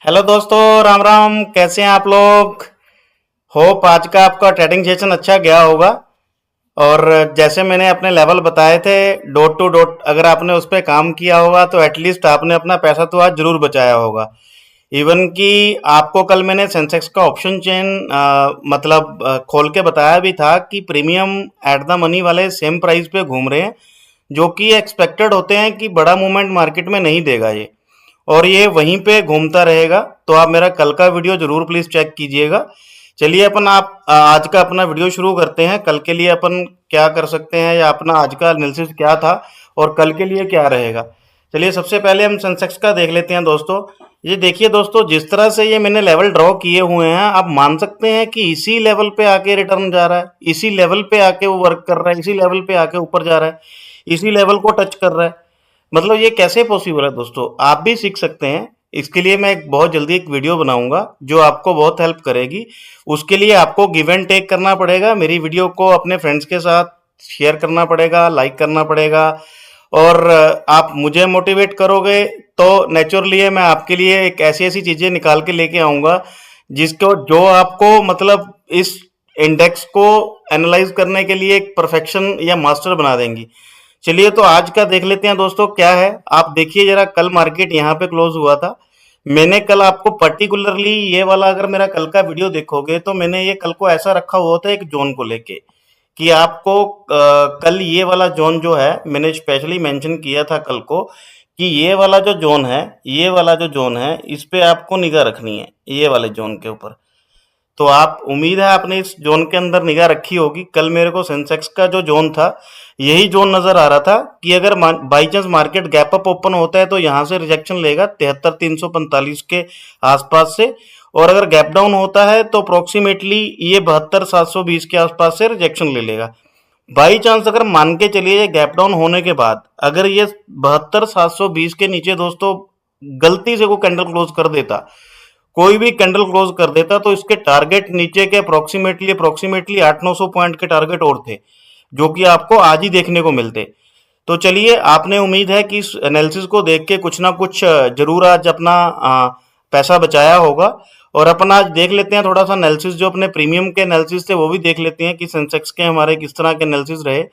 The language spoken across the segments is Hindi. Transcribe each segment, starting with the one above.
हेलो दोस्तों, राम राम। कैसे हैं आप लोग? होप आज का आपका ट्रेडिंग सेशन अच्छा गया होगा। और जैसे मैंने अपने लेवल बताए थे, डॉट टू डॉट अगर आपने उस पर काम किया होगा तो एटलीस्ट आपने अपना पैसा तो आज जरूर बचाया होगा। इवन कि आपको कल मैंने सेंसेक्स का ऑप्शन चेन खोल के बताया भी था कि प्रीमियम एट द मनी वाले सेम प्राइस पे घूम रहे हैं, जो कि एक्सपेक्टेड होते हैं कि बड़ा मूवमेंट मार्केट में नहीं देगा ये, और ये वहीं पे घूमता रहेगा। तो आप मेरा कल का वीडियो जरूर प्लीज चेक कीजिएगा। चलिए अपन आप आज का अपना वीडियो शुरू करते हैं। कल के लिए अपन क्या कर सकते हैं, या अपना आज का एनालिसिस क्या था और कल के लिए क्या रहेगा। चलिए सबसे पहले हम सेंसेक्स का देख लेते हैं दोस्तों। ये देखिए दोस्तों, जिस तरह से ये मैंने लेवल ड्रॉ किए हुए हैं, आप मान सकते हैं कि इसी लेवल पे आके रिटर्न जा रहा है, इसी लेवल पे आके वो वर्क कर रहा है, इसी लेवल पे आके ऊपर जा रहा है, इसी लेवल को टच कर रहा है। मतलब ये कैसे पॉसिबल है दोस्तों, आप भी सीख सकते हैं। इसके लिए मैं एक बहुत जल्दी एक वीडियो बनाऊंगा जो आपको बहुत हेल्प करेगी। उसके लिए आपको गिव एंड टेक करना पड़ेगा, मेरी वीडियो को अपने फ्रेंड्स के साथ शेयर करना पड़ेगा, लाइक करना पड़ेगा। और आप मुझे मोटिवेट करोगे तो नेचुरली मैं आपके लिए एक ऐसी ऐसी चीजें निकाल के लेके आऊंगा जिसको जो आपको इस इंडेक्स को एनालाइज करने के लिए एक परफेक्शन या मास्टर बना देंगी। चलिए तो आज का देख लेते हैं दोस्तों क्या है। आप देखिए जरा, कल मार्केट यहाँ पे क्लोज हुआ था। मैंने कल आपको पर्टिकुलरली ये वाला, अगर मेरा कल का वीडियो देखोगे तो मैंने ये कल को ऐसा रखा हुआ था एक जोन को लेके कि आपको कल ये वाला जोन जो है, मैंने स्पेशली मेंशन किया था कल को कि ये वाला जो जोन है, ये वाला जो जोन है, इस पे आपको निगाह रखनी है, ये वाले जोन के ऊपर। तो आप, उम्मीद है आपने इस जोन के अंदर निगाह रखी होगी। कल मेरे को सेंसेक्स का जो जोन था, यही जोन नजर आ रहा था कि अगर by chance market gap up open होता है तो यहाँ से रिजेक्शन लेगा 73,345 के आसपास से। और अगर गैप डाउन होता है तो अप्रोक्सीमेटली ये 72,720 के आसपास से रिजेक्शन ले लेगा। बाई चांस अगर मान के चलिए गैप डाउन होने के बाद अगर ये 72,720 के नीचे दोस्तों गलती से कोई कैंडल क्लोज कर देता, कोई भी कैंडल क्लोज कर देता, तो इसके टारगेट नीचे के अप्रोक्सीमेटली अप्रोक्सीमेटली 800-900 पॉइंट के टारगेट और थे, जो कि आपको आज ही देखने को मिलते। तो चलिए, आपने उम्मीद है कि इस एनालिसिस को देख के कुछ ना कुछ जरूर आज अपना पैसा बचाया होगा। और अपन आज देख लेते हैं थोड़ा सा एनालिसिस, जो अपने प्रीमियम के एनालिसिस थे वो भी देख लेते हैं कि सेंसेक्स के हमारे किस तरह के एनालिसिस रहे।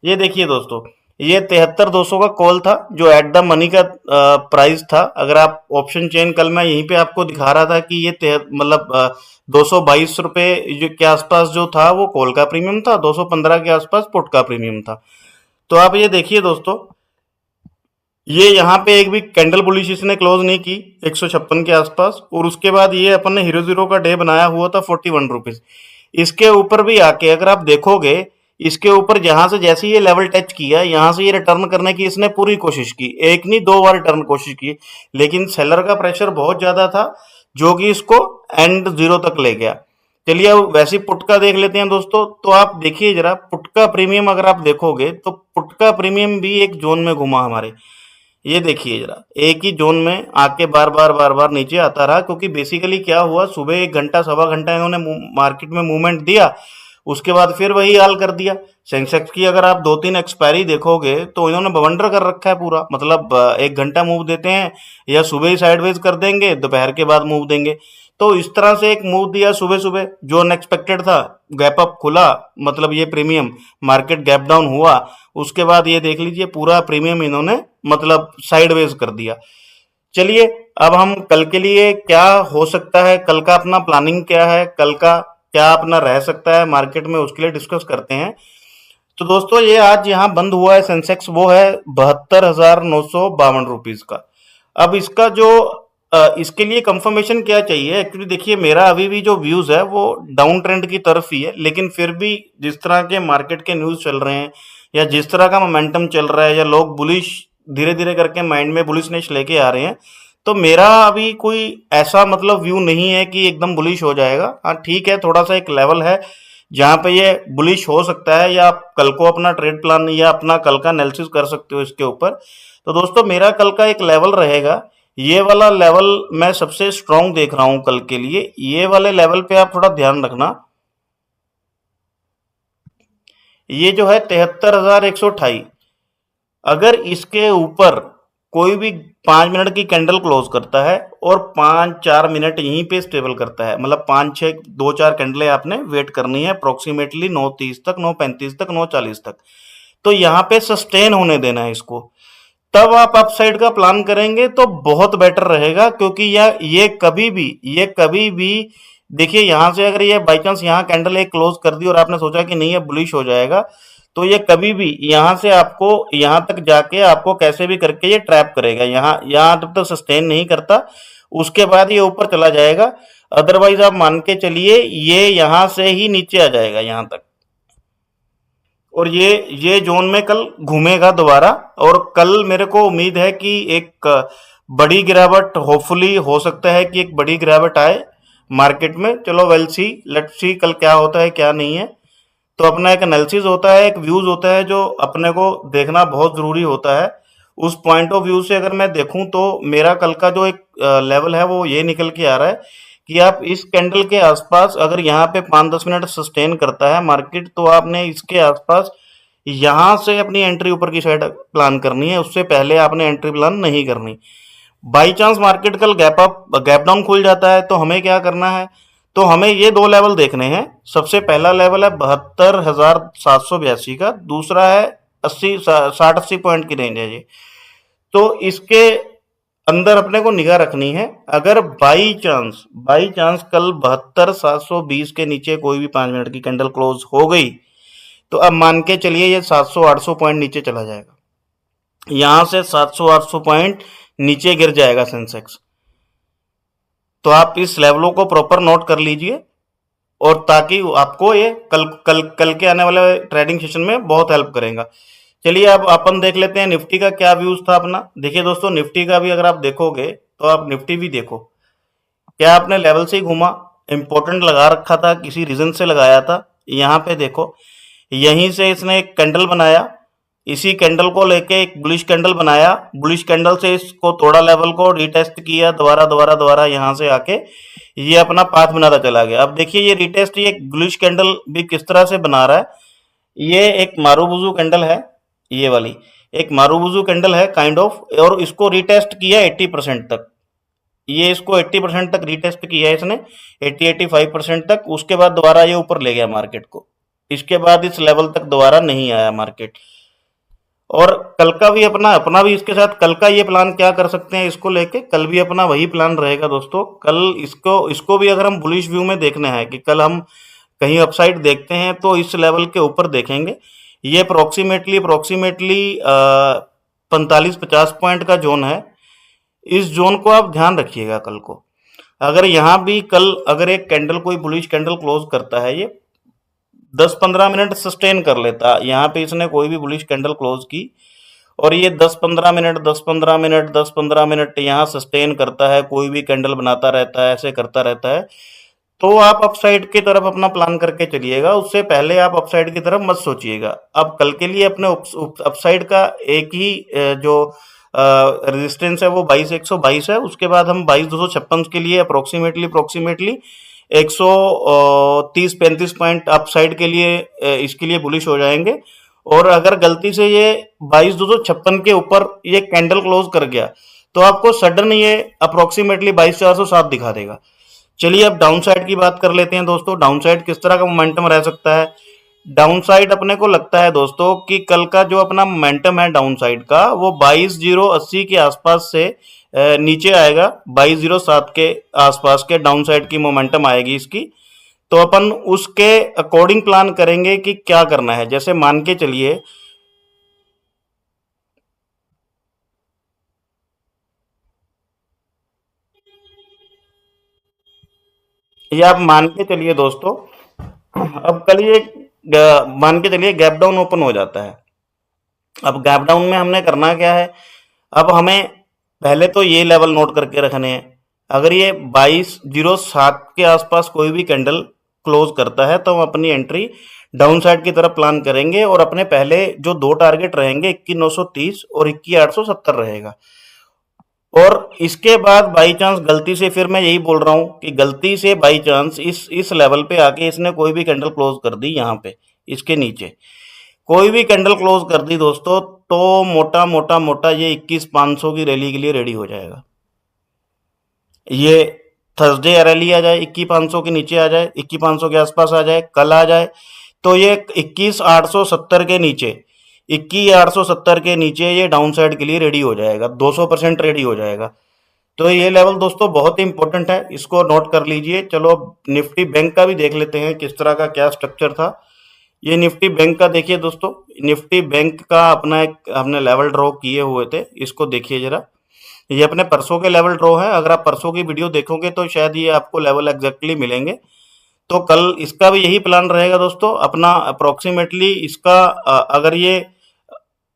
ये देखिए दोस्तों, ये 73,200 का कॉल था जो एट द मनी का प्राइस था। अगर आप ऑप्शन चेन, कल मैं यहीं पे आपको दिखा रहा था कि ये 222 रुपए जो के आसपास जो था वो कॉल का प्रीमियम था, 215 के आसपास पुट का प्रीमियम था। तो आप ये देखिए दोस्तों, ये यहाँ पे एक भी कैंडल बुलिश इसने क्लोज नहीं की 156 के आसपास, और उसके बाद ये अपन ने हीरो जीरो का डे बनाया हुआ था 41 रुपीज। इसके ऊपर भी आके अगर आप देखोगे, इसके ऊपर जहां से जैसे ये लेवल टच किया, यहां से ये रिटर्न करने की इसने पूरी कोशिश की, एक नहीं दो बार रिटर्न कोशिश की, लेकिन सेलर का प्रेशर बहुत ज्यादा था जो कि इसको एंड जीरो तक ले गया। चलिए अब वैसे पुट का देख लेते हैं दोस्तों। तो आप देखिए जरा, पुट का प्रीमियम अगर आप देखोगे तो पुट का प्रीमियम भी एक जोन में घुमा हमारे। ये देखिए जरा, एक ही जोन में आके बार बार नीचे आता रहा, क्योंकि बेसिकली क्या हुआ, सुबह 1 घंटा सवा घंटा इन्होंने मार्केट में मूवमेंट दिया, उसके बाद फिर वही हाल कर दिया। सेंसेक्स की अगर आप 2-3 एक्सपायरी देखोगे तो इन्होंने बवंडर कर रखा है पूरा। 1 घंटा मूव देते हैं, या सुबह ही साइडवेज कर देंगे, दोपहर के बाद मूव देंगे। तो इस तरह से एक मूव दिया सुबह सुबह जो अनएक्सपेक्टेड था, गैप अप खुला, ये प्रीमियम, मार्केट गैप डाउन हुआ, उसके बाद ये देख लीजिए पूरा प्रीमियम इन्होंने साइडवेज कर दिया। चलिए, अब हम कल के लिए क्या हो सकता है, कल का अपना प्लानिंग क्या है, कल का क्या अपना रह सकता है मार्केट में, उसके लिए डिस्कस करते हैं। तो दोस्तों, ये आज यहाँ बंद हुआ है सेंसेक्स, वो है 72,952 का। अब इसका जो इसके लिए कंफर्मेशन क्या चाहिए, एक्चुअली देखिए मेरा अभी भी जो व्यूज है वो डाउन ट्रेंड की तरफ ही है, लेकिन फिर भी जिस तरह के मार्केट के न्यूज चल रहे हैं, या जिस तरह का मोमेंटम चल रहा है, या लोग बुलिश धीरे धीरे करके माइंड में बुलिशनेस लेके आ रहे हैं, तो मेरा अभी कोई ऐसा व्यू नहीं है कि एकदम बुलिश हो जाएगा। हाँ ठीक है, थोड़ा सा एक लेवल है जहां पे ये बुलिश हो सकता है, या आप कल को अपना ट्रेड प्लान या अपना कल का एनालिसिस कर सकते हो इसके ऊपर। तो दोस्तों, मेरा कल का एक लेवल रहेगा, ये वाला लेवल मैं सबसे स्ट्रांग देख रहा हूं कल के लिए। ये वाले लेवल पे आप थोड़ा ध्यान रखना, ये जो है 73,128, अगर इसके ऊपर कोई भी 5 मिनट की कैंडल क्लोज करता है और 5-4 मिनट यहीं पे स्टेबल करता है, मतलब 5-6 2-4 कैंडलें आपने वेट करनी है अप्रोक्सीमेटली 9:30 तक, 9:35 तक, 9:40 तक। तो यहाँ पे सस्टेन होने देना है इसको, तब आप अपसाइड का प्लान करेंगे तो बहुत बेटर रहेगा, क्योंकि ये कभी भी देखिए, यहाँ से अगर ये बाई चांस यहाँ कैंडल एक क्लोज कर दी और आपने सोचा कि नहीं ये बुलिश हो जाएगा, तो ये कभी भी यहाँ से आपको यहाँ तक जाके आपको कैसे भी करके ये ट्रैप करेगा, यहाँ यहाँ तब तक सस्टेन नहीं करता, उसके बाद ये ऊपर चला जाएगा। अदरवाइज आप मान के चलिए ये यहाँ से ही नीचे आ जाएगा यहाँ तक, और ये जोन में कल घूमेगा दोबारा। और कल मेरे को उम्मीद है कि एक बड़ी गिरावट होपफुली हो सकता है कि एक बड़ी गिरावट आए मार्केट में। चलो वेल सी, लेट्स सी कल क्या होता है क्या नहीं है। तो अपना एक एनालिसिस होता है, एक व्यूज होता है जो अपने को देखना बहुत जरूरी होता है। उस पॉइंट ऑफ व्यू से अगर मैं देखूं तो मेरा कल का जो एक लेवल है वो ये निकल के आ रहा है कि आप इस कैंडल के आसपास अगर यहाँ पे 5-10 मिनट सस्टेन करता है मार्केट, तो आपने इसके आसपास यहाँ से अपनी एंट्री ऊपर की साइड प्लान करनी है, उससे पहले आपने एंट्री प्लान नहीं करनी। बाई चांस मार्केट कल गैप डाउन खुल जाता है तो हमें क्या करना है, तो हमें ये दो लेवल देखने हैं। सबसे पहला लेवल है 72,782 का, दूसरा है 60-80 पॉइंट की रेंज है ये। तो इसके अंदर अपने को निगाह रखनी है। अगर बाई चांस कल 72,720 के नीचे कोई भी 5 मिनट की कैंडल क्लोज हो गई, तो अब मान के चलिए ये 700-800 पॉइंट नीचे चला जाएगा, यहां से 700-800 पॉइंट नीचे गिर जाएगा सेंसेक्स। तो आप इस लेवलों को प्रॉपर नोट कर लीजिए, और ताकि आपको ये कल कल कल के आने वाले ट्रेडिंग सेशन में बहुत हेल्प करेगा। चलिए अब अपन देख लेते हैं निफ्टी का क्या व्यूज था अपना। देखिए दोस्तों, निफ्टी का भी अगर आप देखोगे तो आप निफ्टी भी देखो, क्या आपने लेवल से ही घूमा, इंपॉर्टेंट लगा रखा था, किसी रीजन से लगाया था। यहाँ पे देखो, यहीं से इसने एक कैंडल बनाया, इसी कैंडल को लेके एक बुलिश कैंडल बनाया, बुलिश कैंडल से इसको थोड़ा लेवल को रिटेस्ट किया, दोबारा दोबारा दोबारा यहाँ से आके ये अपना पाथ बनाता चला गया। अब देखिए ये रिटेस्ट, ये बुलिश कैंडल भी किस तरह से बना रहा है। ये एक मारूबुजू कैंडल है, ये वाली एक मारूबुजू कैंडल है काइंड ऑफ, और इसको रिटेस्ट किया 80% तक। ये इसको 80% तक रिटेस्ट किया है इसने, 80-85% तक। उसके बाद दोबारा ये ऊपर ले गया मार्केट को, इसके बाद इस लेवल तक दोबारा नहीं आया मार्केट। और कल का भी अपना अपना भी इसके साथ कल का ये प्लान क्या कर सकते हैं, इसको लेके कल भी अपना वही प्लान रहेगा दोस्तों। कल इसको इसको भी अगर हम बुलिश व्यू में देखना है कि कल हम कहीं अपसाइड देखते हैं तो इस लेवल के ऊपर देखेंगे। ये अप्रोक्सीमेटली 45-50 पॉइंट का जोन है। इस जोन को आप ध्यान रखिएगा कल को। अगर यहाँ भी कल अगर एक कैंडल कोई बुलिश कैंडल क्लोज करता है, ये 10-15 मिनट सस्टेन कर लेता, यहाँ पे इसने कोई भी बुलिश कैंडल क्लोज की और ये 10-15 मिनट यहाँ सस्टेन करता है, कोई भी कैंडल बनाता रहता है, ऐसे करता रहता है, तो आप अपसाइड की तरफ अपना प्लान करके चलिएगा। उससे पहले आप अपसाइड की तरफ मत सोचिएगा। अब कल के लिए अपने अपसाइड का एक ही जो रेजिस्टेंस है वो 22,122 है। उसके बाद हम 22,256 के लिए अप्रोक्सीमेटली 130-35 पॉइंट अपसाइड के लिए इसके लिए बुलिश हो जाएंगे। और अगर गलती से ये 22,256 के ऊपर ये कैंडल क्लोज कर गया तो आपको सडन ये अप्रोक्सीमेटली 22,407 दिखा देगा। चलिए अब डाउन साइड की बात कर लेते हैं दोस्तों। डाउन साइड किस तरह का मोमेंटम रह सकता है। डाउन साइड अपने को लगता है दोस्तों कि कल का जो अपना मोमेंटम है डाउन साइड का वो 22,080 के आसपास से नीचे आएगा। 22,07 के आसपास के डाउन साइड की मोमेंटम आएगी इसकी। तो अपन उसके अकॉर्डिंग प्लान करेंगे कि क्या करना है। जैसे मान के चलिए ये आप मान के चलिए दोस्तों, अब कल ये मान के चलिए गैप डाउन ओपन हो जाता है। अब गैप डाउन में हमने करना क्या है, अब हमें पहले तो ये लेवल नोट करके रखने हैं। अगर ये 22,07 के आसपास कोई भी कैंडल क्लोज करता है तो हम अपनी एंट्री डाउन साइड की तरफ प्लान करेंगे और अपने पहले जो दो टारगेट रहेंगे 21,930 और 21,870 रहेगा। और इसके बाद बाई चांस गलती से, फिर मैं यही बोल रहा हूं कि गलती से बाई चांस इस लेवल पे आके इसने कोई भी कैंडल क्लोज कर दी, यहाँ पे इसके नीचे कोई भी कैंडल क्लोज कर दी दोस्तों, तो मोटा मोटा मोटा ये 21,500 की रैली के लिए रेडी हो जाएगा। ये थर्सडे रैली आ जाए 21,500 के नीचे आ जाए, 21,500 के आसपास आ जाए, कल आ जाए, तो ये 21,870 के नीचे, 21,870 के नीचे ये डाउन साइड के लिए रेडी हो जाएगा, 200% रेडी हो जाएगा। तो ये लेवल दोस्तों बहुत ही इंपॉर्टेंट है, इसको नोट कर लीजिए। चलो अब निफ्टी बैंक का भी देख लेते हैं किस तरह का क्या स्ट्रक्चर था। ये निफ्टी बैंक का देखिए दोस्तों, निफ्टी बैंक का अपना एक हमने लेवल ड्रॉ किए हुए थे, इसको देखिए जरा। ये अपने परसों के लेवल ड्रॉ है, अगर आप परसों की वीडियो देखोगे तो शायद ये आपको लेवल एग्जैक्टली मिलेंगे। तो कल इसका भी यही प्लान रहेगा दोस्तों, अपना अप्रोक्सीमेटली इसका अगर ये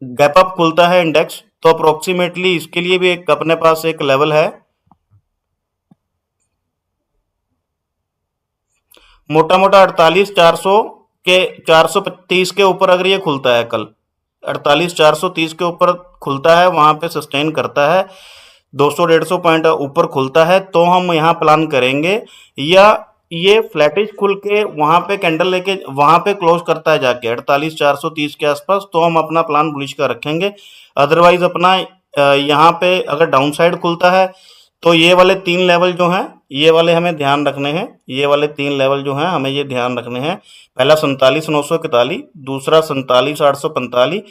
गैप अप खुलता है इंडेक्स, तो अप्रोक्सीमेटली इसके लिए भी एक अपने पास एक लेवल है, मोटा मोटा 48,400 के 430 के ऊपर अगर ये खुलता है कल, 48,430 के ऊपर खुलता है, वहां पे सस्टेन करता है, 200-150 पॉइंट ऊपर खुलता है, तो हम यहाँ प्लान करेंगे। या ये फ्लैटिश खुल के वहां पे कैंडल लेके वहां पे क्लोज करता है जाके 48,430 के आसपास, तो हम अपना प्लान बुलिश का रखेंगे। अदरवाइज अपना यहाँ पे अगर डाउन साइड खुलता है तो ये वाले 3 लेवल जो हैं, ये वाले हमें ध्यान रखने हैं, ये वाले 3 लेवल जो हैं हमें ये ध्यान रखने हैं। पहला 47,941, दूसरा 47,845,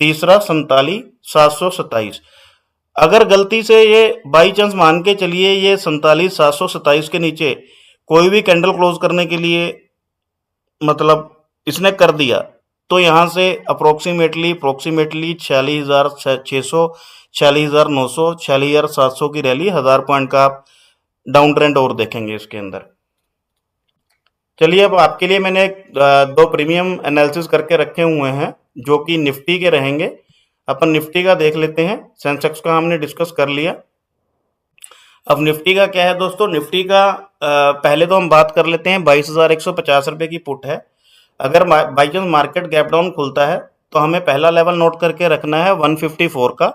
तीसरा 47,727। अगर गलती से ये बाई चांस मान के चलिए ये 47,727 के नीचे कोई भी कैंडल क्लोज करने के लिए मतलब इसने कर दिया, तो यहाँ से अप्रोक्सीमेटली 46,600, 46,900, 46,700 की रैली 1000 पॉइंट का आप डाउन ट्रेंड और देखेंगे इसके अंदर। चलिए अब आपके लिए मैंने 2 प्रीमियम एनालिसिस करके रखे हुए हैं जो कि निफ्टी के रहेंगे। अपन निफ्टी का देख लेते हैं, सेंसेक्स का हमने डिस्कस कर लिया। अब निफ्टी का क्या है दोस्तों, निफ्टी का पहले तो हम बात कर लेते हैं 22,150 रुपये की पुट है। अगर by chance market gap down खुलता है तो हमें पहला लेवल नोट करके रखना है 154 का।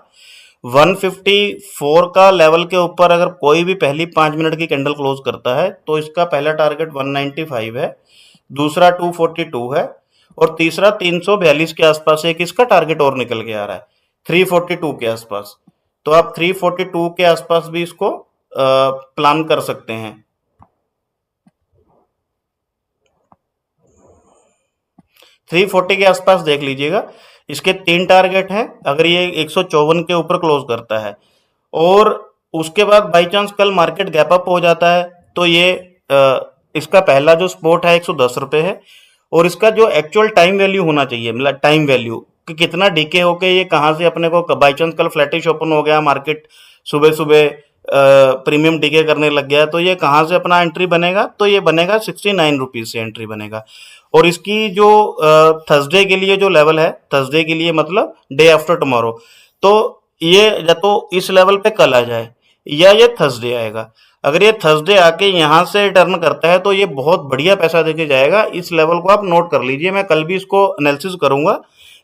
154 का लेवल के ऊपर अगर कोई भी पहली 5 मिनट की कैंडल क्लोज करता है तो इसका पहला टारगेट 195 है, दूसरा 242 है, और तीसरा 342 के आसपास एक इसका टारगेट और निकल के आ रहा है 342 के आसपास। तो आप 342 के आसपास भी इसको प्लान कर सकते हैं। 340 के आसपास देख लीजिएगा, इसके 3 टारगेट हैं। अगर ये 154 के ऊपर क्लोज करता है और उसके बाद बाई चांस कल मार्केट गैप अप हो जाता है तो ये इसका पहला जो सपोर्ट है 110 रुपये है, और इसका जो एक्चुअल टाइम वैल्यू होना चाहिए, मतलब टाइम वैल्यू कि कितना डीके होके ये कहाँ से अपने को, बाई चांस कल फ्लैटिश ओपन हो गया मार्केट, सुबह सुबह प्रीमियम डीके करने लग गया, तो ये कहाँ से अपना एंट्री बनेगा, तो ये बनेगा 69 रुपीज से एंट्री बनेगा। और इसकी जो थर्सडे के लिए जो लेवल है, थर्सडे के लिए मतलब डे आफ्टर टुमारो, तो ये या तो इस लेवल पे कल आ जाए या ये थर्सडे आएगा। अगर ये थर्सडे आके यहाँ से टर्न करता है तो ये बहुत बढ़िया पैसा देके जाएगा। इस लेवल को आप नोट कर लीजिए, मैं कल भी इसको एनालिसिस करूंगा,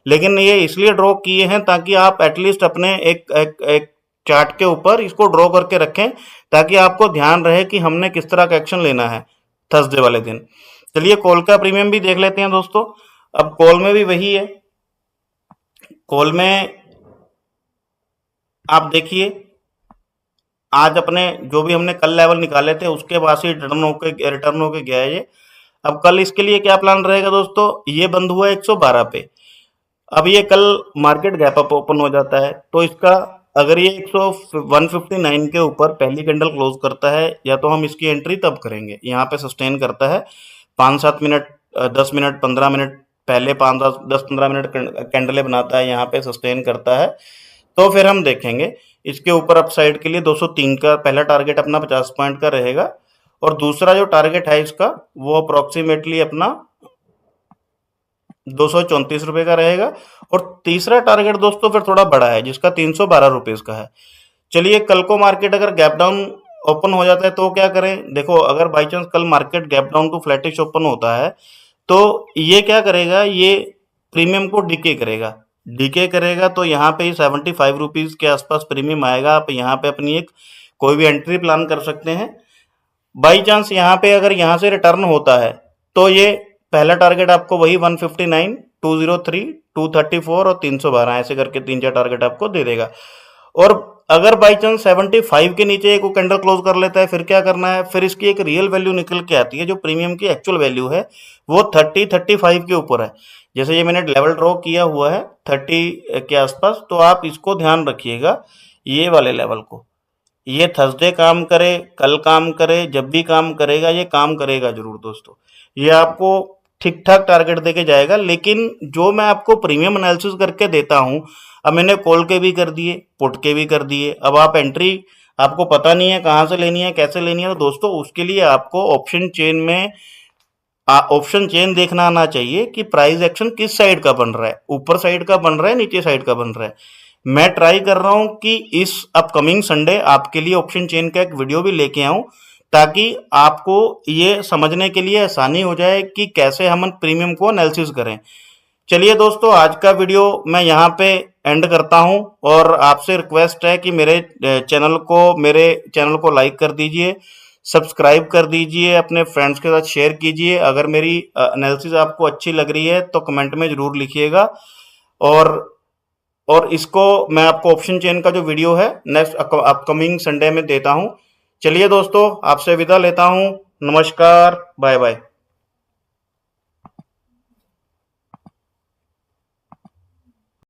लेकिन ये इसलिए ड्रॉ किए हैं ताकि आप एटलीस्ट अपने एक चार्ट के ऊपर इसको ड्रॉ करके रखें, ताकि आपको ध्यान रहे कि हमने किस तरह का एक्शन लेना है थर्सडे वाले दिन। चलिए कॉल का प्रीमियम भी देख लेते हैं दोस्तों। अब कॉल में भी वही है, कॉल में आप देखिए आज अपने जो भी हमने कल लेवल निकाले थे उसके बाद ही रिटर्न होके गया है ये। अब कल इसके लिए क्या प्लान रहेगा दोस्तों, ये बंद हुआ 112 पे। अब ये कल मार्केट गैप अप ओपन हो जाता है तो इसका अगर ये 159 के ऊपर पहली कैंडल क्लोज करता है, या तो हम इसकी एंट्री तब करेंगे, यहाँ पे सस्टेन करता है 5-7 मिनट, 10 मिनट, 15 मिनट पहले 5-10-15 मिनट कैंडलें बनाता है, यहाँ पे सस्टेन करता है, तो फिर हम देखेंगे इसके ऊपर अपसाइड के लिए 203 का पहला टारगेट अपना 50 पॉइंट का रहेगा, और दूसरा जो टारगेट है इसका वो अप्रोक्सीमेटली अपना 234 रुपये का रहेगा, और तीसरा टारगेट दोस्तों फिर थोड़ा बड़ा है जिसका 312 रुपीज का है। चलिए कल को मार्केट अगर गैप डाउन ओपन हो जाता है तो क्या करें, देखो अगर बाई चांस कल market gap down to flattish open होता है तो ये क्या करेगा, ये प्रीमियम को डीके करेगा तो यहाँ पे 75 रुपीज के आसपास प्रीमियम आएगा। आप यहाँ पे अपनी एक कोई भी एंट्री प्लान कर सकते हैं। बाई चांस यहाँ पे अगर यहाँ से रिटर्न होता है तो ये पहला टारगेट आपको वही 159, 203, 234 और 312 ऐसे करके 3-4 टारगेट आपको दे देगा। और अगर बाई चांस 75 के नीचे एक वो कैंडल क्लोज कर लेता है, फिर क्या करना है? फिर इसकी एक रियल वैल्यू निकल के आती है, जो प्रीमियम की एक्चुअल वैल्यू है वो 30-35 के ऊपर है। जैसे ये मैंने लेवल ड्रॉ किया हुआ है 30 के आसपास, तो आप इसको ध्यान रखिएगा, ये वाले लेवल को। ये थर्सडे काम करे, कल काम करे, जब भी काम करेगा ये काम करेगा जरूर दोस्तों। ये आपको ठीक ठाक टारगेट देके जाएगा। लेकिन जो मैं आपको प्रीमियम एनालिसिस करके देता हूँ, अब मैंने कॉल के भी कर दिए, पुट के भी कर दिए, अब आप एंट्री आपको पता नहीं है कहाँ से लेनी है, कैसे लेनी है, तो दोस्तों उसके लिए आपको ऑप्शन चेन में ऑप्शन चेन देखना आना चाहिए कि प्राइस एक्शन किस साइड का बन रहा है, ऊपर साइड का बन रहा है, नीचे साइड का बन रहा है। मैं ट्राई कर रहा हूं कि इस अपकमिंग संडे आपके लिए ऑप्शन चेन का एक वीडियो भी लेके आऊं, ताकि आपको ये समझने के लिए आसानी हो जाए कि कैसे हम प्रीमियम को एनालिसिस करें। चलिए दोस्तों, आज का वीडियो मैं यहाँ पे एंड करता हूँ, और आपसे रिक्वेस्ट है कि मेरे चैनल को लाइक कर दीजिए, सब्सक्राइब कर दीजिए, अपने फ्रेंड्स के साथ शेयर कीजिए। अगर मेरी एनालिसिस आपको अच्छी लग रही है तो कमेंट में ज़रूर लिखिएगा। और इसको मैं आपको ऑप्शन चेन का जो वीडियो है नेक्स्ट अपकमिंग संडे में देता हूँ। चलिए दोस्तों, आपसे विदा लेता हूँ। नमस्कार, बाय बाय।